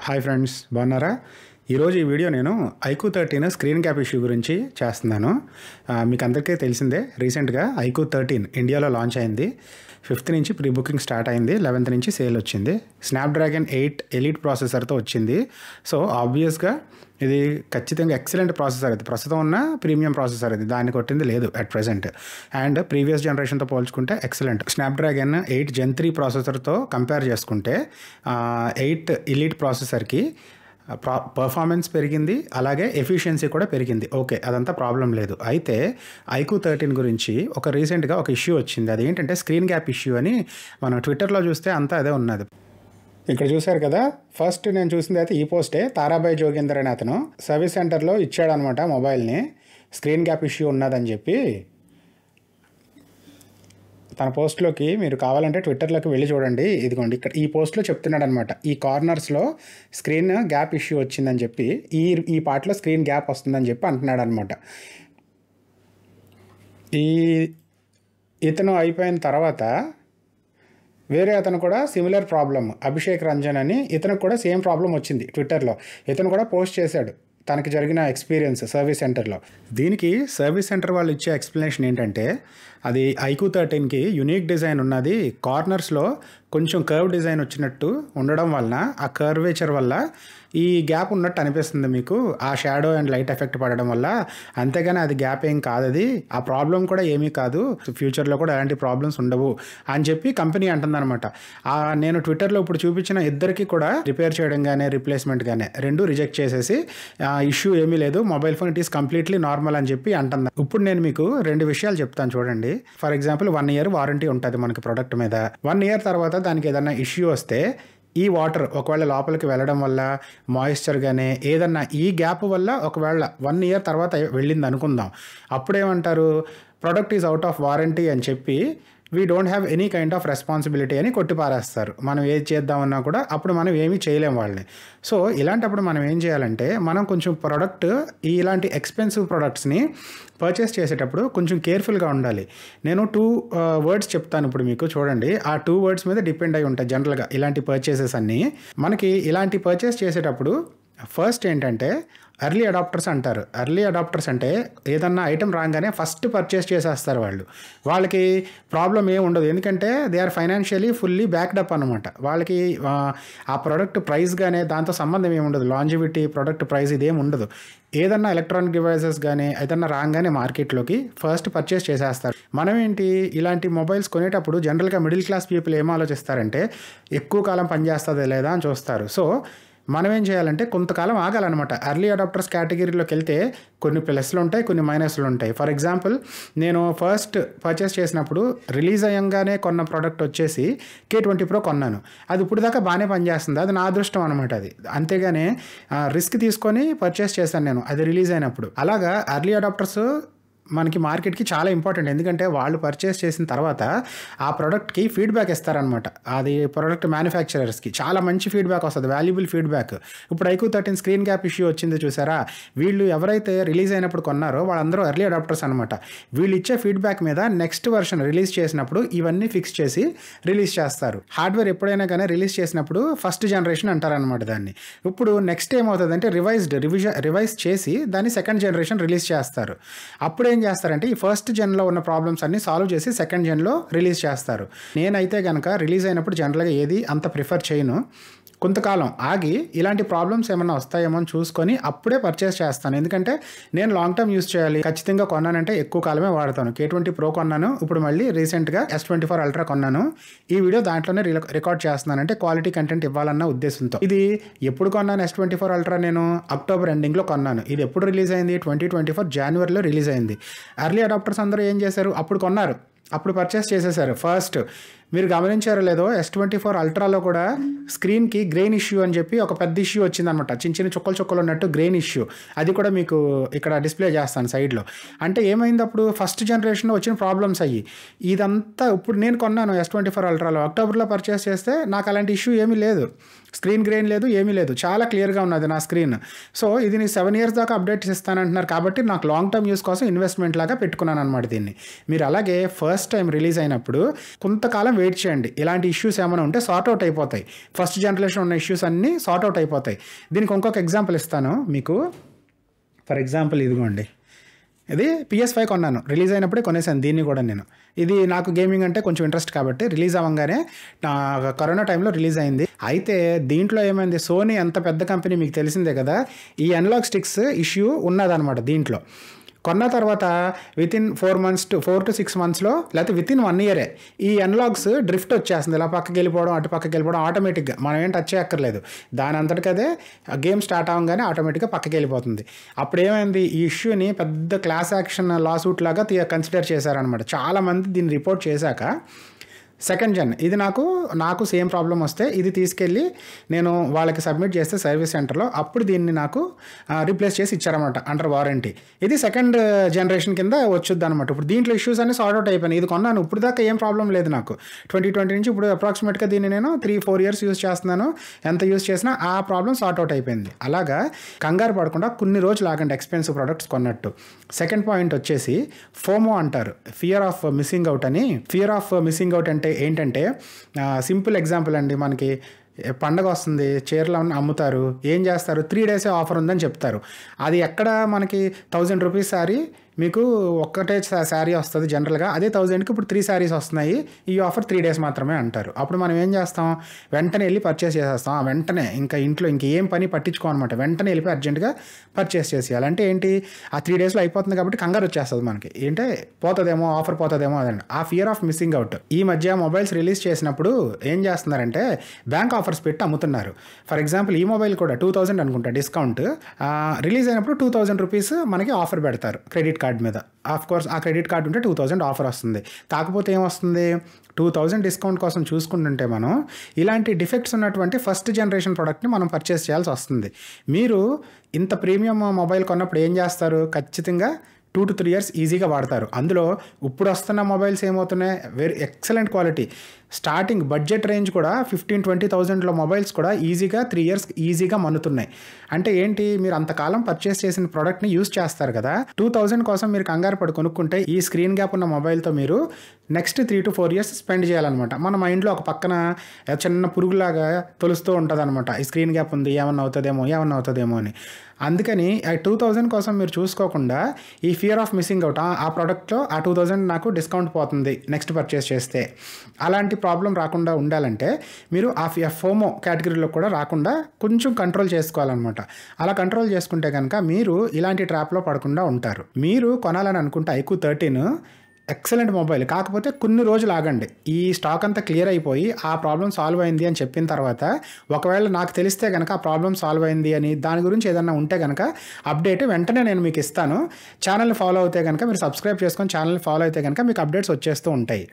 Hi friends, బాగున్నారా? ఈరోజు ఈ వీడియో నేను ఐక్యూ 13 స్క్రీన్ గ్యాప్ ఇష్యూ గురించి చేస్తున్నాను. మీకు అందరికీ తెలిసిందే, రీసెంట్గా ఐక్యూ 13 ఇండియాలో లాంచ్ అయింది. 5th నుంచి ప్రీ బుకింగ్ స్టార్ట్ అయింది, 11th నుంచి సేల్ వచ్చింది. స్నాప్డ్రాగన్ 8 ఎలీట్ ప్రాసెసర్తో వచ్చింది. సో ఆబ్వియస్గా ఇది ఖచ్చితంగా ఎక్సలెంట్ ప్రాసెసర్. ఇది ప్రస్తుతం ఉన్న ప్రీమియం ప్రాసెసర్, ఇది దాన్ని కొట్టింది లేదు అట్ ప్రెజెంట్. అండ్ ప్రీవియస్ జనరేషన్తో పోల్చుకుంటే ఎక్సలెంట్. స్నాప్డ్రాగన్ 8 Gen 3 ప్రాసెసర్తో కంపేర్ చేసుకుంటే 8 ఎలీట్ ప్రాసెసర్కి పర్ఫార్మెన్స్ పెరిగింది, అలాగే ఎఫిషియన్సీ కూడా పెరిగింది. ఓకే, అదంతా ప్రాబ్లం లేదు. అయితే ఐక్యూ 13 గురించి రీసెంట్గా ఒక ఇష్యూ వచ్చింది. అది ఏంటంటే స్క్రీన్ గ్యాప్ ఇష్యూ అని మనం ట్విట్టర్లో చూస్తే అంతా అదే ఉన్నది. ఇక్కడ చూశారు కదా, ఫస్ట్ నేను చూసింది అయితే ఈ పోస్టే. తారాబాయి జోగేందర్ అని అతను సర్వీస్ సెంటర్లో ఇచ్చాడనమాట మొబైల్ని, స్క్రీన్ గ్యాప్ ఇష్యూ ఉన్నదని చెప్పి. తన పోస్ట్లోకి మీరు కావాలంటే ట్విట్టర్లోకి వెళ్ళి చూడండి. ఇదిగోండి, ఇక్కడ ఈ పోస్ట్లో చెప్తున్నాడు అనమాట, ఈ కార్నర్స్లో స్క్రీన్ గ్యాప్ ఇష్యూ వచ్చిందని చెప్పి, ఈ పార్ట్లో స్క్రీన్ గ్యాప్ వస్తుందని చెప్పి అంటున్నాడు అనమాట. ఇతను అయిపోయిన తర్వాత వేరే అతను కూడా సిమిలర్ ప్రాబ్లం, అభిషేక్ రంజన్ అని, ఇతనికి కూడా సేమ్ ప్రాబ్లం వచ్చింది ట్విట్టర్లో. ఇతను కూడా పోస్ట్ చేశాడు తనకి జరిగిన ఎక్స్పీరియన్స్ సర్వీస్ సెంటర్లో. దీనికి సర్వీస్ సెంటర్ వాళ్ళు ఇచ్చే ఎక్స్ప్లెనేషన్ ఏంటంటే, అది ఐక్యూ 13కి యునిక్ డిజైన్ ఉన్నది, కార్నర్స్లో కొంచెం కర్వ్ డిజైన్ వచ్చినట్టు ఉండడం వలన, ఆ కర్వేచర్ వల్ల ఈ గ్యాప్ ఉన్నట్టు అనిపిస్తుంది మీకు, ఆ షాడో అండ్ లైట్ ఎఫెక్ట్ పడడం వల్ల. అంతేగాని అది గ్యాప్ ఏం కాదు, అది ఆ ప్రాబ్లం కూడా ఏమీ కాదు, ఫ్యూచర్లో కూడా ఎలాంటి ప్రాబ్లమ్స్ ఉండవు అని చెప్పి కంపెనీ అంటుందన్నమాట. నేను ట్విట్టర్లో ఇప్పుడు చూపించిన ఇద్దరికి కూడా రిపేర్ చేయడం కానీ రీప్లేస్మెంట్ కానీ రెండు రిజెక్ట్ చేసేసి, ఇష్యూ ఏమీ లేదు, mobile phone it is completely normal అని చెప్పి అంటుంది. ఇప్పుడు నేను మీకు రెండు విషయాలు చెప్తాను చూడండి. ఫర్ ఎగ్జాంపుల్ 1 year వారంటీ ఉంటుంది మనకి ప్రోడక్ట్ మీద. 1 year తర్వాత దానికి ఏదైనా ఇష్యూ వస్తే, ఈ వాటర్ ఒకవేళ లోపలికి వెళ్ళడం వల్ల, మాయిశ్చర్ కానీ ఏదన్నా ఈ గ్యాప్ వల్ల ఒకవేళ 1 year తర్వాత వెళ్ళింది అనుకుందాం, అప్పుడేమంటారు, product is out of warranty అని చెప్పి we don't have any kind of responsibility అని కొట్టిపారేస్తారు. మనం ఏది చేద్దామన్నా కూడా అప్పుడు మనం ఏమీ చేయలేం వాళ్ళని. సో ఇలాంటప్పుడు మనం ఏం చేయాలంటే, మనం కొంచెం ప్రోడక్ట్ ఇలాంటి ఎక్స్పెన్సివ్ ప్రోడక్ట్స్ని పర్చేస్ చేసేటప్పుడు కొంచెం కేర్ఫుల్గా ఉండాలి. నేను 2 words చెప్తాను ఇప్పుడు మీకు, చూడండి. ఆ 2 words మీద డిపెండ్ అయి ఉంటాయి జనరల్గా ఇలాంటి పర్చేసెస్ అన్నీ. మనకి ఇలాంటి పర్చేస్ చేసేటప్పుడు ఫస్ట్ ఏంటంటే ఎర్లీ అడాప్టర్స్ అంటారు. ఎర్లీ అడాప్టర్స్ అంటే ఏదన్నా ఐటెం రాగానే ఫస్ట్ పర్చేస్ చేసేస్తారు వాళ్ళు. వాళ్ళకి ప్రాబ్లం ఏమి ఉండదు, ఎందుకంటే they are financially fully backed up అనమాట. వాళ్ళకి ఆ ప్రోడక్ట్ ప్రైస్ కానీ దాంతో సంబంధం ఏమి ఉండదు, లాంజివిటీ, ప్రోడక్ట్ ప్రైస్ ఇదేమి ఉండదు. ఏదన్నా ఎలక్ట్రానిక్ డివైసెస్ కానీ ఏదన్నా రాగానే మార్కెట్లోకి ఫస్ట్ పర్చేస్ చేసేస్తారు. మనం ఏంటి, ఇలాంటి మొబైల్స్ కొనేటప్పుడు జనరల్గా మిడిల్ క్లాస్ పీపుల్ ఏం ఆలోచిస్తారంటే, ఎక్కువ కాలం పనిచేస్తుందా లేదా అని చూస్తారు. సో మనం ఏం చేయాలంటే కొంతకాలం ఆగాలన్నమాట. ఎర్లీ అడాప్టర్స్ కేటగిరీలోకి వెళ్తే కొన్ని ప్లస్లు ఉంటాయి, కొన్ని మైనస్లు ఉంటాయి. ఫర్ ఎగ్జాంపుల్, నేను ఫస్ట్ పర్చేస్ చేసినప్పుడు రిలీజ్ అయ్యంగానే కొన్న ప్రోడక్ట్ వచ్చేసి K20 Pro కొన్నాను. అది ఇప్పుడు దాకా బాగానే పనిచేస్తుంది, అది నా అదృష్టం అనమాట. అది అంతేగాని రిస్క్ తీసుకొని పర్చేస్ చేశాను నేను అది రిలీజ్ అయినప్పుడు. అలాగా ఎర్లీ అడాప్టర్స్ మనకి మార్కెట్కి చాలా ఇంపార్టెంట్, ఎందుకంటే వాళ్ళు పర్చేస్ చేసిన తర్వాత ఆ ప్రోడక్ట్కి ఫీడ్బ్యాక్ ఇస్తారనమాట. అది ప్రోడక్ట్ మ్యానుఫ్యాక్చరర్స్కి చాలా మంచి ఫీడ్బ్యాక్ వస్తుంది, వాల్యుబుల్ ఫీడ్బ్యాక్. ఇప్పుడు ఐక్యూ 13 స్క్రీన్ గ్యాప్ ఇష్యూ వచ్చింది చూసారా, వీళ్ళు ఎవరైతే రిలీజ్ అయినప్పుడు కొన్నారో వాళ్ళందరూ ఎర్లీ అడాప్టర్స్ అనమాట. వీళ్ళు ఇచ్చే ఫీడ్బ్యాక్ మీద నెక్స్ట్ వర్షన్ రిలీజ్ చేసినప్పుడు ఇవన్నీ ఫిక్స్ చేసి రిలీజ్ చేస్తారు. హార్డ్వేర్ ఎప్పుడైనా కానీ రిలీజ్ చేసినప్పుడు ఫస్ట్ జనరేషన్ అంటారనమాట దాన్ని. ఇప్పుడు నెక్స్ట్ ఏమవుతుందంటే రివైజ్ చేసి దాన్ని సెకండ్ జనరేషన్ రిలీజ్ చేస్తారు. అప్పుడు ఏం చేస్తారంటే, ఈ ఫస్ట్ జెన్లో ఉన్న ప్రాబ్లమ్స్ అన్ని సాల్వ్ చేసి సెకండ్ జెన్లో రిలీజ్ చేస్తారు. నేనైతే కనుక రిలీజ్ అయినప్పుడు జనరల్గా ఏది అంత ప్రిఫర్ చేయను, కొంతకాలం ఆగి ఇలాంటి ప్రాబ్లమ్స్ ఏమైనా వస్తాయేమో అని చూసుకొని అప్పుడే పర్చేస్ చేస్తాను. ఎందుకంటే నేను లాంగ్ టర్మ్ యూస్ చేయాలి, ఖచ్చితంగా కొన్నానంటే ఎక్కువ కాలమే వాడతాను. K20 Pro కొన్నాను, ఇప్పుడు మళ్ళీ రీసెంట్గా S24 Ultra కొన్నాను. ఈ వీడియో దాంట్లోనే రికార్డ్ చేస్తున్నానంటే క్వాలిటీ కంటెంట్ ఇవ్వాలన్న ఉద్దేశంతో. ఇది ఎప్పుడు కొన్నాను, S24 Ultra నేను అక్టోబర్ ఎండింగ్లో కొన్నాను. ఇది ఎప్పుడు రిలీజ్ అయింది, 2024 Januaryలో రిలీజ్ అయింది. ఎర్లీ అడాప్టర్స్ అందరూ ఏం చేశారు, అప్పుడు కొన్నారు, అప్పుడు పర్చేస్ చేసేసారు. ఫస్ట్ మీరు గమనించారో లేదో, S24 Ultraలో కూడా స్క్రీన్కి గ్రెయిన్ ఇష్యూ అని చెప్పి ఒక పెద్ద ఇష్యూ వచ్చిందనమాట, చిన్న చిన్న చుక్కలు ఉన్నట్టు గ్రెయిన్ ఇష్యూ. అది కూడా మీకు ఇక్కడ డిస్ప్లే చేస్తాను సైడ్లో. అంటే ఏమైంది, అప్పుడు ఫస్ట్ జనరేషన్లో వచ్చిన ప్రాబ్లమ్స్ అయ్యి. ఇదంతా ఇప్పుడు నేను కొన్నాను S24 Ultraలో, అక్టోబర్లో పర్చేస్ చేస్తే నాకు అలాంటి ఇష్యూ ఏమీ లేదు, స్క్రీన్ గ్రెయిన్ లేదు, ఏమీ లేదు, చాలా క్లియర్గా ఉన్నది నా స్క్రీన్. సో ఇది నేను 7 years దాకా అప్డేట్స్ ఇస్తానంటున్నారు కాబట్టి నాకు లాంగ్ టర్మ్ యూస్ కోసం ఇన్వెస్ట్మెంట్ లాగా పెట్టుకున్నాను అనమాట దీన్ని. మీరు అలాగే ఫస్ట్ టైం రిలీజ్ అయినప్పుడు కొంతకాలం వెయిట్ చేయండి. ఇలాంటి ఇష్యూస్ ఏమైనా ఉంటే సార్ట్ అవుట్ అయిపోతాయి. ఫస్ట్ జనరేషన్ ఉన్న ఇష్యూస్ అన్నీ సార్ట్ అవుట్ అయిపోతాయి. దీనికి ఇంకొక ఎగ్జాంపుల్ ఇస్తాను మీకు. ఫర్ ఎగ్జాంపుల్ ఇదిగోండి, ఇది PS5 కొన్నాను. రిలీజ్ అయినప్పుడే కొనేసాను దీన్ని కూడా నేను. ఇది నాకు గేమింగ్ అంటే కొంచెం ఇంట్రెస్ట్ కాబట్టి రిలీజ్ అవ్వగానే కరోనా టైంలో రిలీజ్ అయింది. అయితే దీంట్లో ఏమైంది, సోనీ ఎంత పెద్ద కంపెనీ మీకు తెలిసిందే కదా, ఈ అనలాగ్ స్టిక్స్ ఇష్యూ ఉన్నదనమాట దీంట్లో. కొన్న తర్వాత వితిన్ 4 to 6 monthsలో లేకపోతే వితిన్ 1 year ఈ అనలాగ్స్ డ్రిఫ్ట్ వచ్చేస్తుంది. ఇలా పక్కకి వెళ్ళిపోవడం, అటు పక్కకి వెళ్ళిపోవడం ఆటోమేటిక్గా, మనం ఏం టచ్ చేయక్కర్లేదు. దాని అంతటికి అదే గేమ్ స్టార్ట్ అవ్వగానే ఆటోమేటిక్గా పక్కకి వెళ్ళిపోతుంది. అప్పుడు ఏమైంది, ఈ ఇష్యూని పెద్ద క్లాస్ యాక్షన్ లాసూట్ లాగా కన్సిడర్ చేశారనమాట. చాలామంది దీన్ని రిపోర్ట్ చేశాక సెకండ్ జన్ ఇది నాకు సేమ్ ప్రాబ్లం వస్తే ఇది తీసుకెళ్ళి నేను వాళ్ళకి సబ్మిట్ చేస్తే సర్వీస్ సెంటర్లో, అప్పుడు దీన్ని నాకు రీప్లేస్ చేసి ఇచ్చారన్నమాట అండర్ వారంటీ. ఇది సెకండ్ జనరేషన్ కింద వచ్చుద్ది అనమాట. ఇప్పుడు దీంట్లో ఇష్యూస్ అన్ని సార్ట్ అవుట్ అయిపోయినాయి. ఇది కొన్నాను, ఇప్పుడు దాకా ఏం ప్రాబ్లం లేదు నాకు. 2020 నుంచి ఇప్పుడు అప్రాక్సిమేట్గా దీన్ని నేను 3-4 years యూస్ చేస్తున్నాను. ఎంత యూస్ చేసినా ఆ ప్రాబ్లం సార్ట్ అవుట్ అయిపోయింది. అలాగా కంగారు పడకుండా కొన్ని రోజులు ఆగండి ఎక్స్పెన్సివ్ ప్రొడక్ట్స్ కొన్నట్టు. సెకండ్ పాయింట్ వచ్చేసి ఫోమో అంటారు, ఫియర్ ఆఫ్ మిస్సింగ్ అవుట్ అని. ఫియర్ ఆఫ్ మిస్సింగ్ అవుట్ అంటే ఏంటంటే, సింపుల్ ఎగ్జాంపుల్ అండి, మనకి పండగ వస్తుంది, చీరలు అమ్ముతారు, ఏం చేస్తారు, 3 days ఆఫర్ ఉందని చెప్తారు. అది ఎక్కడ మనకి 1000 రూపీస్ శారీ మీకు ఒక్కటే శారీ వస్తుంది జనరల్గా, అదే 1000కి ఇప్పుడు 3 sarees వస్తున్నాయి, ఈ ఆఫర్ 3 days మాత్రమే అంటారు. అప్పుడు మనం ఏం చేస్తాం, వెంటనే వెళ్ళి పర్చేస్ చేసేస్తాం. వెంటనే ఇంకా ఇంట్లో ఇంకేం పని పట్టించుకోమన్నమాట, వెంటనే వెళ్ళిపోయి అర్జెంటుగా పర్చేస్ చేసేయాలి. అంటే ఏంటి, ఆ 3 daysలో అయిపోతుంది కాబట్టి కంగారు వచ్చేస్తుంది మనకి, ఏంటంటే పోతుందేమో, ఆఫర్ పోతుందేమో అదండి, ఆ ఫియర్ ఆఫ్ మిస్సింగ్ అవుట్. ఈ మధ్య మొబైల్స్ రిలీజ్ చేసినప్పుడు ఏం చేస్తున్నారంటే బ్యాంక్ ఆఫర్స్ పెట్టి అమ్ముతున్నారు. ఫర్ ఎగ్జాంపుల్ ఈ మొబైల్ కూడా 2000 అనుకుంటా డిస్కౌంట్, రిలీజ్ అయినప్పుడు 2000 రూపీస్ మనకి ఆఫర్ పెడతారు క్రెడిట్ కార్డ్ మీద. ఆఫ్ కోర్స్ ఆ క్రెడిట్ కార్డు ఉంటే 2000 ఆఫర్ వస్తుంది. కాకపోతే ఏమొస్తుంది, 2000 డిస్కౌంట్ కోసం చూసుకుంటుంటే మనం ఇలాంటి డిఫెక్ట్స్ ఉన్నటువంటి ఫస్ట్ జనరేషన్ ప్రోడక్ట్ని మనం పర్చేస్ చేయాల్సి వస్తుంది. మీరు ఇంత ప్రీమియం మొబైల్ కొన్నప్పుడు ఏం చేస్తారు, ఖచ్చితంగా 2 to 3 years ఈజీగా వాడతారు. అందులో ఇప్పుడు వస్తున్న మొబైల్స్ ఏమవుతున్నాయి, very excellent quality. Starting budget range కూడా 15-20,000లో మొబైల్స్ కూడా ఈజీగా 3 years ఈజీగా మన్నుతున్నాయి. అంటే ఏంటి, మీరు అంతకాలం పర్చేస్ చేసిన ప్రోడక్ట్ని యూస్ చేస్తారు కదా, 2000 కోసం మీరు కంగారు పడి కొనుక్కుంటే ఈ స్క్రీన్ గ్యాప్ ఉన్న మొబైల్తో మీరు నెక్స్ట్ 3 to 4 years స్పెండ్ చేయాలన్నమాట. మన మైండ్లో ఒక పక్కన చిన్న పురుగులాగా తొలుస్తూ ఉంటుంది అనమాట, ఈ స్క్రీన్ గ్యాప్ ఉంది, ఏమన్నా అవుతుందేమో అని. అందుకని ఆ 2000 కోసం మీరు చూసుకోకుండా ఈ ఫియర్ ఆఫ్ మిస్సింగ్ అవుట్, ఆ ప్రోడక్ట్లో ఆ 2000 నాకు డిస్కౌంట్ పోతుంది నెక్స్ట్ పర్చేస్ చేస్తే, అలాంటి ప్రాబ్లం రాకుండా ఉండాలంటే మీరు ఆ ఫోమో కేటగిరీలో కూడా రాకుండా కొంచెం కంట్రోల్ చేసుకోవాలన్నమాట. అలా కంట్రోల్ చేసుకుంటే కనుక మీరు ఇలాంటి ట్రాప్లో పడకుండా ఉంటారు. మీరు కొనాలని అనుకుంటే iQOO 13 ఎక్సలెంట్ మొబైల్, కాకపోతే కొన్ని రోజులు ఆగండి. ఈ స్టాక్ అంతా క్లియర్ అయిపోయి ఆ ప్రాబ్లం సాల్వ్ అయింది అని చెప్పిన తర్వాత, ఒకవేళ నాకు తెలిస్తే కనుక ఆ ప్రాబ్లం సాల్వ్ అయింది అని దాని గురించి ఏదన్నా ఉంటే కనుక అప్డేట్ వెంటనే నేను మీకు ఇస్తాను. ఛానల్ని ఫాలో అయితే కనుక, మీరు సబ్స్క్రైబ్ చేసుకొని ఛానల్ని ఫాలో అయితే కనుక మీకు అప్డేట్స్ వచ్చేస్తూ ఉంటాయి.